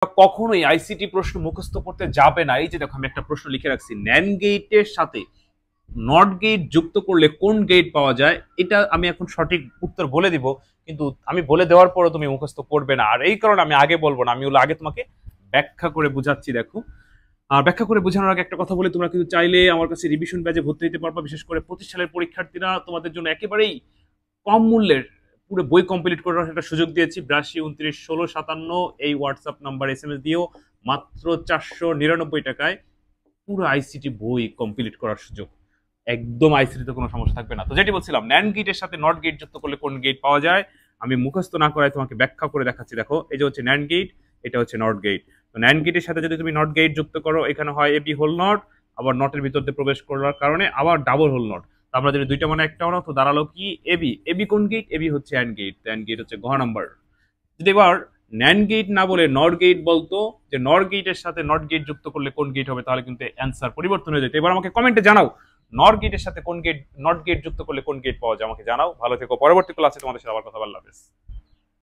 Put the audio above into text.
কখনোই আইসিটি প্রশ্ন মুখস্থ করতে যাবে না। এই যে দেখো আমি একটা প্রশ্ন লিখে রাখছি, ন্যান গেটের সাথে নট গেট যুক্ত করলে কোন গেট পাওয়া যায়। এটা আমি এখন সঠিক উত্তর বলে দিব, কিন্তু আমি বলে দেওয়ার পরও তুমি মুখস্থ করবে না, আর এই কারণে আমি আগে বলবো না, আমি ওগুলো আগে তোমাকে ব্যাখ্যা করে বুঝাচ্ছি। দেখো, আর ব্যাখ্যা করে বোঝানোর আগে একটা কথা বলে, তোমরা কিন্তু চাইলে আমার কাছে রিভিশন ব্যাচে ভর্তি হতে পারবা। বিশেষ করে 25 সালের পরীক্ষার্থীরা তোমাদের জন্য একেবারেই কম মূল্যের পুরো বই কমপ্লিট করার একটা সুযোগ দিয়েছি। 82 29 16 57 এই হোয়াটসঅ্যাপ নাম্বার SMS দিয়েও মাত্র 499 টাকায় পুরো আইসিটি বই কমপ্লিট করার সুযোগ। একদম আইসিটিতে কোনো সমস্যা থাকবে না। তো যেটি বলছিলাম, ন্যান গেটের সাথে নট গেট যুক্ত করলে কোন গেট পাওয়া যায়, আমি মুখস্থ না করায় তোমাকে ব্যাখ্যা করে দেখাচ্ছি। দেখো, এই যে হচ্ছে ন্যান গেট, এটা হচ্ছে নট গেট। তো ন্যান গেটের সাথে যদি তুমি নট গেট যুক্ত করো, এখানে হয় এবি হোল নট, আবার নটের ভিতর দিয়ে প্রবেশ করার কারণে আবার ডাবল হোল নট। আমরা যদি দুইটা মানে একটা নাও, তো দাঁড়ালো কি এবি। এবি কোন গেট? এবি হচ্ছে অ্যান্ড গেট। অ্যান্ড গেট হচ্ছে ঘ নাম্বার। যদি এবার ন্যান গেট না বলে নট গেট বলতো, যে নট গেটের সাথে নট গেট যুক্ত করলে কোন গেট হবে, তাহলে কিন্তু অ্যান্সার পরিবর্তন হয়ে যেত। এবার আমাকে কমেন্টে জানাও, নট গেটের সাথে কোন গেট, নট গেট যুক্ত করলে কোন গেট পাওয়া যায়, আমাকে জানাও। ভালো থেকো, পরবর্তী ক্লাসে তোমাদের সাথে আবার কথা বললাম।